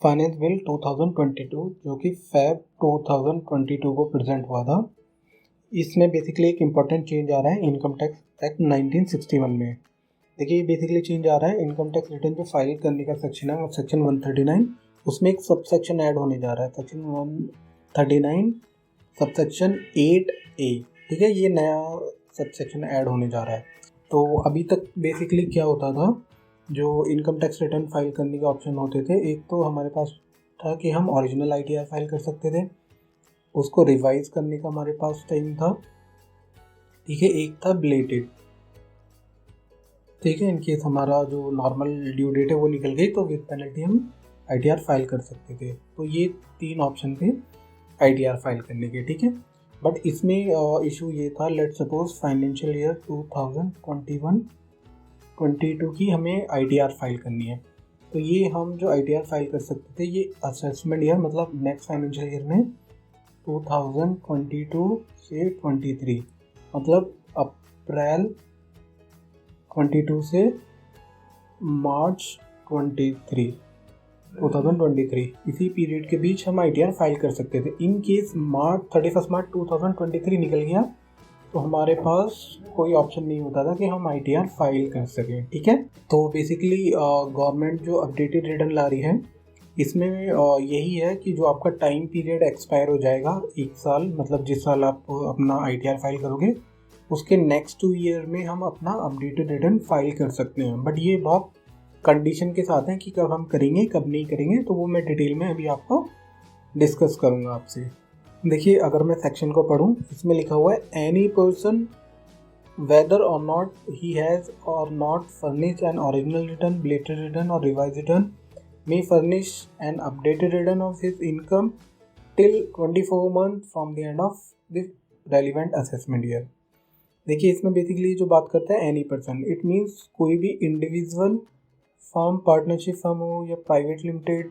Finance bill 2022 जो कि Feb 2022 को प्रेजेंट हुआ था। इसमें बेसिकली एक इम्पॉर्टेंट चेंज आ रहा है इनकम टैक्स एक्ट 1961 में। देखिए बेसिकली चेंज आ रहा है इनकम टैक्स रिटर्न जो फाइल करने का सेक्शन है, सेक्शन 139, उसमें एक सब सेक्शन ऐड होने जा रहा है, सेक्शन 139 सब सेक्शन 8A। ठीक है, ये नया सब सेक्शन ऐड होने जा रहा है। तो अभी तक बेसिकली क्या होता था, जो इनकम टैक्स रिटर्न फाइल करने के ऑप्शन होते थे, एक तो हमारे पास था कि हम ओरिजिनल आईटीआर फाइल कर सकते थे, उसको रिवाइज करने का हमारे पास टाइम था। ठीक है, एक था ब्लेटेड। ठीक है, इनकेस हमारा जो नॉर्मल ड्यू डेट है वो निकल गई तो विद पेनल्टी हम आईटीआर फाइल कर सकते थे। तो ये 3 ऑप्शन थे आईटीआर फाइल करने के। ठीक है, बट इसमें इशू ये था, लेट सपोज फाइनेंशियल ईयर 2021-22 की हमें आईटीआर फाइल करनी है, तो ये हम जो आईटीआर फाइल कर सकते थे, ये असेसमेंट ईयर मतलब नेक्स्ट फाइनेंशियल ईयर में 2022 से 23, मतलब अप्रैल 22 से मार्च 2023, इसी पीरियड के बीच हम आईटीआर फाइल कर सकते थे। इन केस 31 मार्च 2023 निकल गया तो हमारे पास कोई ऑप्शन नहीं होता था कि हम आईटीआर फाइल कर सकें। ठीक है, तो बेसिकली गवर्नमेंट जो अपडेटेड रिटर्न ला रही है, इसमें यही है कि जो आपका टाइम पीरियड एक्सपायर हो जाएगा 1 साल, मतलब जिस साल आप अपना आईटीआर फाइल करोगे उसके नेक्स्ट 2 ईयर में हम अपना अपडेटेड रिटर्न फाइल कर सकते हैं। बट ये बहुत कंडीशन के साथ है कि कब हम करेंगे कब नहीं करेंगे, तो वो मैं डिटेल में अभी आपको डिस्कस करूँगा आपसे। देखिए, अगर मैं सेक्शन को पढूँ, इसमें लिखा हुआ है any person whether or not he has or not furnished an original return, belated return or revised return may furnish an updated return of his income till 24 months from the end of the relevant assessment year। देखिए, इसमें basically जो बात करता है any person, it means कोई भी individual, firm, partnership firm हो या private limited,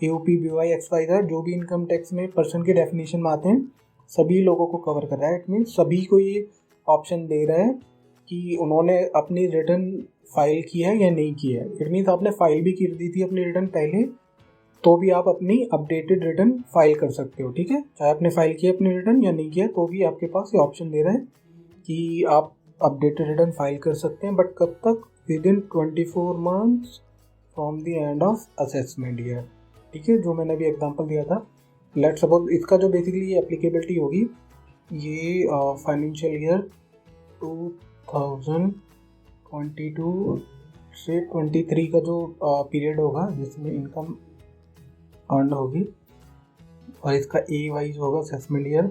AOP, BY, XYZ, जो भी इनकम टैक्स में पर्सन के डेफिनेशन में आते हैं, सभी लोगों को कवर कर रहा है। इट मीन्स सभी को ये ऑप्शन दे रहा है कि उन्होंने अपनी रिटर्न फाइल की है या नहीं की है। इट मीन्स आपने फाइल भी कर दी थी अपनी रिटर्न पहले, तो भी आप अपनी अपडेटेड रिटर्न फाइल कर सकते हो। ठीक है, चाहे आपने फाइल किया अपनी रिटर्न या नहीं किया, तो भी आपके पास ये ऑप्शन दे रहा है कि आप अपडेटेड रिटर्न फाइल कर सकते हैं। बट कब तक? With in 24 months from the end of assessment year. ठीक है, जो मैंने अभी एग्जांपल दिया था, लेट सपोज इसका जो बेसिकली ये एप्लीकेबिलिटी होगी, ये फाइनेंशियल ईयर 2022 से 23 का जो पीरियड होगा जिसमें इनकम अर्न होगी, और इसका ए वाइज होगा असेसमेंट ईयर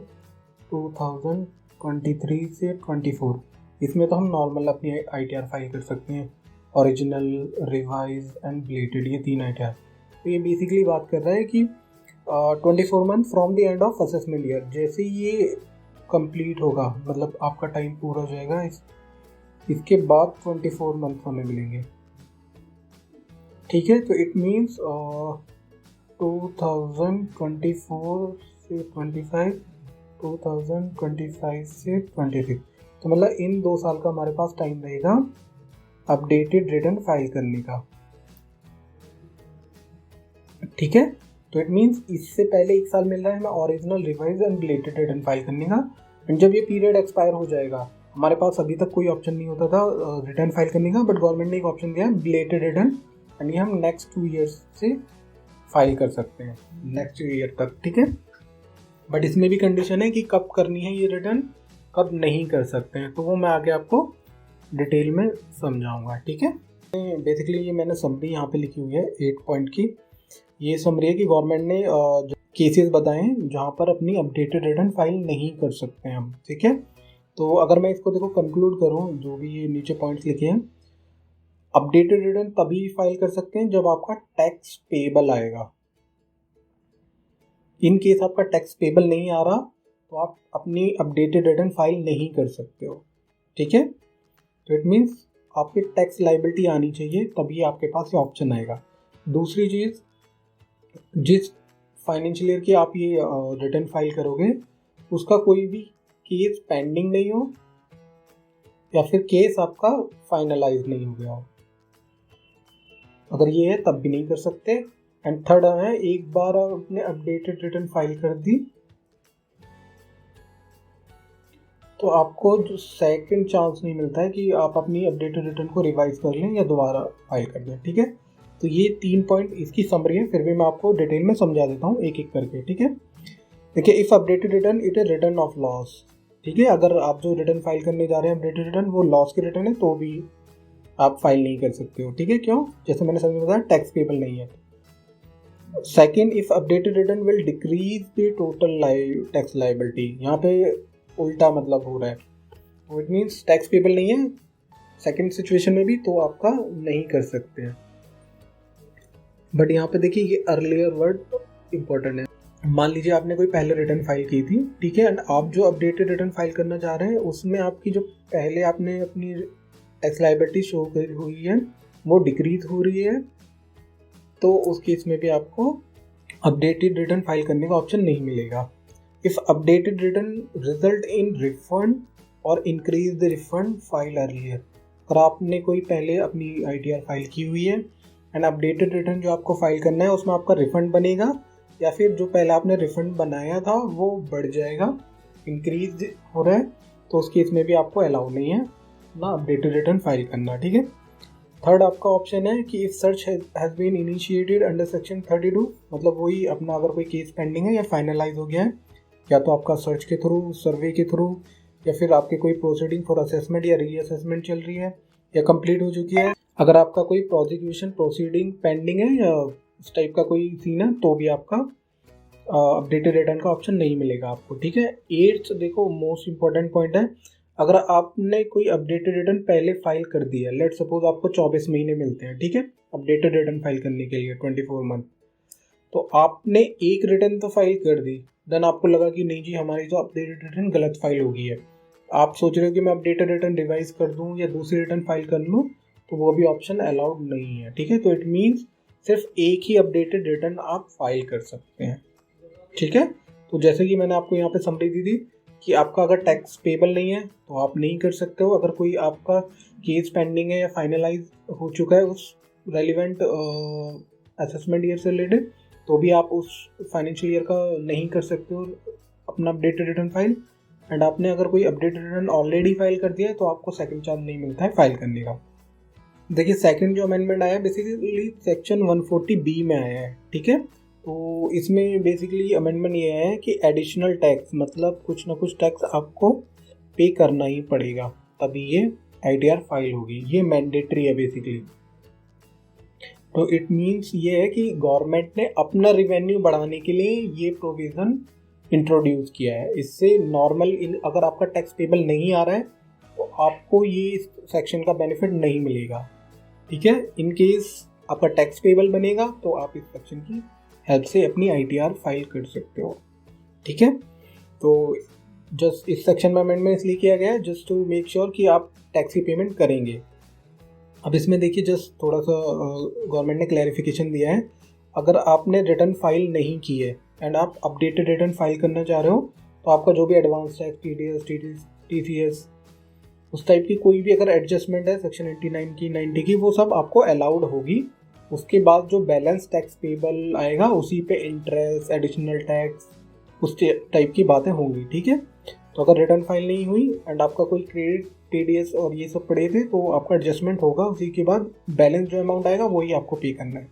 2023 से 24। इसमें तो हम नॉर्मल अपनी आईटीआर फाइल कर सकते हैं, ओरिजिनल, रिवाइज एंड ब्लेटेड, ये 3 आईटीआर। तो ये बेसिकली बात कर रहा है कि 24 month from the end of assessment year, जैसे ये कंप्लीट होगा, मतलब आपका टाइम पूरा हो जाएगा, इसके बाद 24 मंथ हमें मिलेंगे। ठीक है, तो इट मीन्स 2024 से 25, 2025 से 26, तो मतलब इन 2 साल का हमारे पास टाइम रहेगा अपडेटेड रिटर्न फाइल करने का। ठीक है, तो इट मीन्स इससे पहले 1 साल मिल रहा है हमें original, revise and belated return file करने का। एंड जब ये पीरियड एक्सपायर हो जाएगा, हमारे पास अभी तक कोई ऑप्शन नहीं होता था रिटर्न फाइल करने का, बट गवर्नमेंट ने एक ऑप्शन दिया है ब्लेटेड रिटर्न, एंड ये हम नेक्स्ट 2 ईयर्स से फाइल कर सकते हैं, नेक्स्ट ईयर तक। ठीक है, बट इसमें भी कंडीशन है कि कब करनी है ये रिटर्न, कब नहीं कर सकते हैं, तो वो मैं आगे आपको डिटेल में समझाऊंगा। ठीक है, बेसिकली ये मैंने समरी यहाँ पे लिखी हुई है 8 पॉइंट की। ये समरी है कि गवर्नमेंट ने केसेस बताए हैं जहाँ पर अपनी अपडेटेड रिटर्न फाइल नहीं कर सकते हैं हम। ठीक है, तो अगर मैं इसको देखो कंक्लूड करूँ, जो भी ये नीचे पॉइंट्स लिखे हैं, अपडेटेड रिटर्न तभी फाइल कर सकते हैं जब आपका टैक्स पेबल आएगा। इन केस आपका टैक्स पेबल नहीं आ रहा तो आप अपनी अपडेटेड रिटर्न फाइल नहीं कर सकते हो। ठीक है, तो इट मीन्स आपकी टैक्स लाइबिलिटी आनी चाहिए, तभी आपके पास ये ऑप्शन आएगा। दूसरी चीज़, जिस फाइनेंशियल ईयर की आप ये रिटर्न फाइल करोगे उसका कोई भी केस पेंडिंग नहीं हो या फिर केस आपका फाइनलाइज नहीं हो गया हो, अगर ये है तब भी नहीं कर सकते, एंड थर्ड है एक बार आपने अपडेटेड रिटर्न फाइल कर दी तो आपको जो सेकंड चांस नहीं मिलता है कि आप अपनी अपडेटेड रिटर्न को रिवाइज कर लें या दोबारा फाइल कर दें। ठीक है, तो ये 3 पॉइंट इसकी समरी है, फिर भी मैं आपको डिटेल में समझा देता हूँ एक एक करके। ठीक है, देखिए if updated return it A return of loss. ठीक है, अगर आप जो रिटर्न फाइल करने जा रहे हैं अपडेटेड रिटर्न वो लॉस की रिटर्न है तो भी आप फाइल नहीं कर सकते हो। ठीक है, क्यों? जैसे मैंने समझ बताया टैक्स पेबल नहीं है। Second, if updated return will decrease the total tax liability. यहाँ पे उल्टा मतलब हो रहा है, इट मीन्स टैक्स पेबल नहीं है सेकेंड सिचुएशन में भी तो आपका नहीं कर सकते हैं। बट यहाँ पे देखिए ये अर्लियर वर्ड इंपॉर्टेंट है। मान लीजिए आपने कोई पहले रिटर्न फाइल की थी, ठीक है, एंड आप जो अपडेटेड रिटर्न फाइल करना चाह रहे हैं उसमें आपकी जो पहले आपने अपनी टैक्स लाइबिलिटी शो करी हुई है वो डिक्रीज हो रही है, तो उस केस में भी आपको अपडेटेड रिटर्न फाइल करने का ऑप्शन नहीं मिलेगा। If updated return result in refund or increase the refund file earlier. अगर आपने कोई पहले अपनी ITR फाइल की हुई है एंड अपडेटेड रिटर्न जो आपको फाइल करना है उसमें आपका रिफंड बनेगा या फिर जो पहले आपने रिफंड बनाया था वो बढ़ जाएगा, इंक्रीज हो रहा है, तो उस केस में भी आपको अलाउ नहीं है ना अपडेटेड रिटर्न फाइल करना। ठीक है, थर्ड आपका ऑप्शन है कि if search has been initiated under section 32, मतलब वही अपना अगर कोई केस पेंडिंग है या फाइनलाइज हो गया है या तो आपका सर्च के थ्रू, सर्वे के थ्रू, या फिर आपके कोई प्रोसीडिंग फॉर असेसमेंट या रीअसेसमेंट चल रही है या कंप्लीट हो चुकी है, अगर आपका कोई प्रोसिक्यूशन प्रोसीडिंग पेंडिंग है या उस टाइप का कोई सीन है तो भी आपका अपडेटेड रिटर्न का ऑप्शन नहीं मिलेगा आपको। ठीक है, एट्थ देखो मोस्ट इंपॉर्टेंट पॉइंट है, अगर आपने कोई अपडेटेड रिटर्न पहले फाइल कर दिया, लेट सपोज आपको 24 महीने मिलते हैं, ठीक है, अपडेटेड रिटर्न फाइल करने के लिए 24 मंथ, तो आपने एक रिटर्न तो फाइल कर दी, देन आपको लगा कि नहीं जी हमारी जो अपडेटेड रिटर्न गलत फाइल हो गई है, आप सोच रहे हो कि मैं अपडेटेड रिटर्न रिवाइज कर दूं या दूसरी रिटर्न फाइल कर लूं, तो वो भी ऑप्शन अलाउड नहीं है। ठीक है, तो इट मीन्स सिर्फ एक ही अपडेटेड रिटर्न आप फाइल कर सकते हैं। ठीक है, तो जैसे कि मैंने आपको यहाँ पे समरी दी थी कि आपका अगर टैक्स पेबल नहीं है तो आप नहीं कर सकते हो, अगर कोई आपका केस पेंडिंग है या फाइनलाइज हो चुका है उस रेलिवेंट असेसमेंट ईयर से रिलेटेड तो भी आप उस फाइनेंशियल ईयर का नहीं कर सकते हो अपना अपडेटेड रिटर्न फाइल, एंड आपने अगर कोई अपडेटेड रिटर्न ऑलरेडी फाइल कर दिया है तो आपको सेकंड चांस नहीं मिलता है फाइल करने का। देखिए सेकंड जो अमेंडमेंट आया बेसिकली सेक्शन 140B में आया है। ठीक है, तो इसमें बेसिकली अमेंडमेंट ये है कि एडिशनल टैक्स, मतलब कुछ ना कुछ टैक्स आपको पे करना ही पड़ेगा तभी ये ITR फाइल होगी, ये मैंडेटरी है बेसिकली। तो इट मीन्स ये है कि गवर्नमेंट ने अपना रिवेन्यू बढ़ाने के लिए ये प्रोविज़न इंट्रोड्यूस किया है। इससे नॉर्मल अगर आपका टैक्स पेबल नहीं आ रहा है तो आपको ये सेक्शन का बेनिफिट नहीं मिलेगा। ठीक है, इन केस आपका टैक्स पेबल बनेगा तो आप इस सेक्शन की हेल्प से अपनी ITR फाइल कर सकते हो। ठीक है, तो जस्ट इस सेक्शन में अमेंडमेंट इसलिए किया गया है जस्ट टू मेक श्योर कि आप टैक्स की पेमेंट करेंगे। अब इसमें देखिए जस्ट थोड़ा सा गवर्नमेंट ने क्लैरिफिकेशन दिया है, अगर आपने रिटर्न फाइल नहीं की है एंड आप अपडेटेड रिटर्न फाइल करना चाह रहे हो तो आपका जो भी एडवांस टैक्स, TDS, TCS, उस टाइप की कोई भी अगर एडजस्टमेंट है सेक्शन 89 की, 90 की, वो सब आपको अलाउड होगी। उसके बाद जो बैलेंस टैक्स पेबल आएगा उसी पे इंटरेस्ट, एडिशनल टैक्स, उस टाइप की बातें होंगी। ठीक है, तो अगर रिटर्न फाइल नहीं हुई एंड आपका कोई क्रेडिट, TDS और ये सब पड़े थे तो आपका एडजस्टमेंट होगा, उसी के बाद बैलेंस जो अमाउंट आएगा वही आपको पे करना है।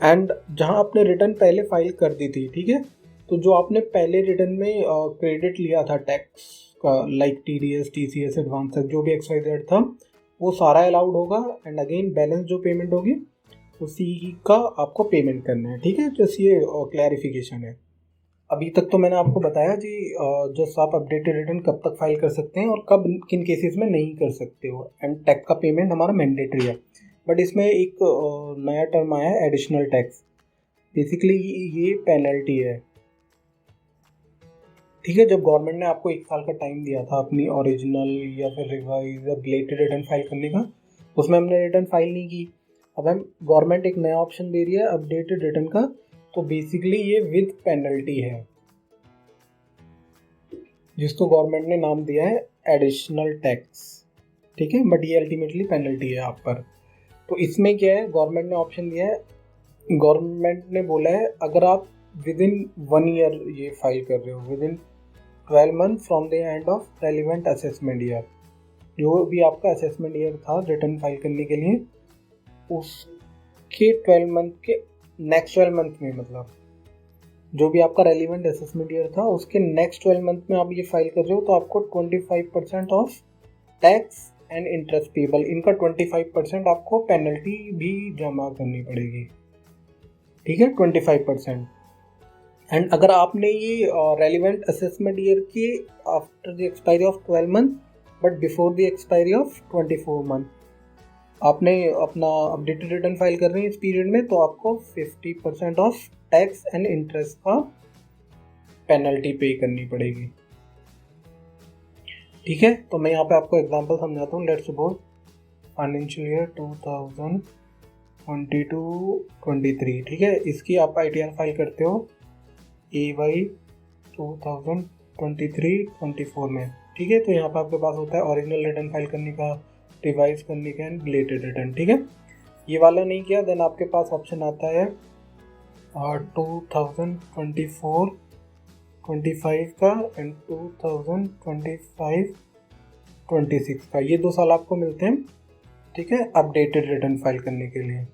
एंड जहाँ आपने रिटर्न पहले फाइल कर दी थी, ठीक है, तो जो आपने पहले रिटर्न में क्रेडिट लिया था टैक्स का, लाइक TDS, TCS, एडवांस तक जो भी XYZ था, वो सारा अलाउड होगा एंड अगेन बैलेंस जो पेमेंट होगी उसी का आपको पेमेंट करना है। ठीक है, जस्ट ये क्लैरिफिकेशन है। अभी तक तो मैंने आपको बताया जी जस्ट आप अपडेटेड रिटर्न कब तक फाइल कर सकते हैं और कब किन केसेस में नहीं कर सकते हो, एंड टैक्स का पेमेंट हमारा मैंडेटरी है। बट इसमें एक नया टर्म आया है एडिशनल टैक्स, बेसिकली ये पेनल्टी है। ठीक है, जब गवर्नमेंट ने आपको 1 साल का टाइम दिया था अपनी ओरिजिनल या फिर रिवाइज या बिलेटेड रिटर्न फाइल करने का, उसमें हमने रिटर्न फाइल नहीं की, अब हम गवर्नमेंट एक नया ऑप्शन दे रही है अपडेटेड रिटर्न का, तो बेसिकली ये विद पेनल्टी है जिसको गवर्नमेंट ने नाम दिया है एडिशनल टैक्स। ठीक है, बट ये अल्टीमेटली पेनल्टी है आप पर। तो इसमें क्या है, गवर्नमेंट ने ऑप्शन दिया है गवर्नमेंट ने बोला है अगर आप विद इन 1 ईयर ये फाइल कर रहे हो, with in 12 month from the end of relevant assessment year, जो भी आपका असेसमेंट ईयर था रिटर्न फाइल करने के लिए, उसके 12 मंथ के नेक्स्ट 12 मंथ में, मतलब जो भी आपका रेलिवेंट असेसमेंट ईयर था उसके नेक्स्ट 12 मंथ में आप ये फाइल कर रहे हो, तो आपको 25% of tax and interest payable, इनका 25% आपको पेनल्टी भी जमा करनी पड़ेगी। ठीक है, 25%। एंड अगर आपने ये रेलिवेंट असेसमेंट ईयर की after the expiry of 12 month but before the expiry of 24 month आपने अपना अपडेटेड रिटर्न फाइल कर रहे हैं इस पीरियड में, तो आपको 50% ऑफ टैक्स एंड इंटरेस्ट का पेनल्टी पे करनी पड़ेगी। ठीक है, तो मैं यहाँ पे आपको एग्जांपल समझाता हूँ। लेट्स सपोज फाइनेंशियल ईयर 2022-23, ठीक है, इसकी आप ITR फाइल करते हो AY 2023-24 में। ठीक है, तो यहाँ पे आपके पास होता है ओरिजिनल रिटर्न फाइल करने का, रिवाइज करने का एंड रिलेटेड रिटर्न। ठीक है, ये वाला नहीं किया, देन आपके पास ऑप्शन आता है 2024-25 का एंड 2025-26 का, ये 2 साल आपको मिलते हैं। ठीक है, अपडेटेड रिटर्न फाइल करने के लिए।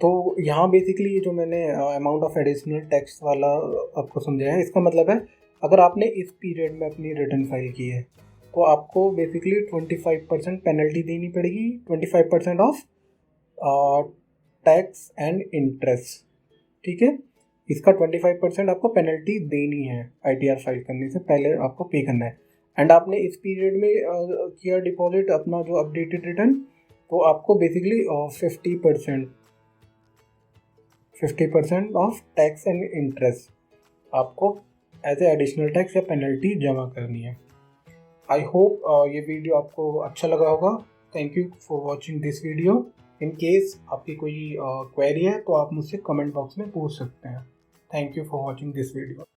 तो यहाँ बेसिकली ये जो मैंने अमाउंट ऑफ एडिशनल टैक्स वाला आपको समझाया है, इसका मतलब है अगर आपने इस पीरियड में अपनी रिटर्न फाइल की है तो आपको बेसिकली 25% पेनल्टी देनी पड़ेगी, 25% ऑफ टैक्स एंड इंटरेस्ट। ठीक है, इसका 25% आपको पेनल्टी देनी है ITR फाइल करने से पहले, आपको पे करना है। एंड आपने इस पीरियड में किया डिपॉजिट अपना जो अपडेटेड रिटर्न, तो आपको basically 50% of tax and interest आपको एज ए एडिशनल टैक्स या पेनल्टी जमा करनी है। आई होप ये वीडियो आपको अच्छा लगा होगा। Thank you for watching this video. In case आपकी कोई क्वेरी है तो आप मुझसे कमेंट बॉक्स में पूछ सकते हैं। Thank you for watching this video.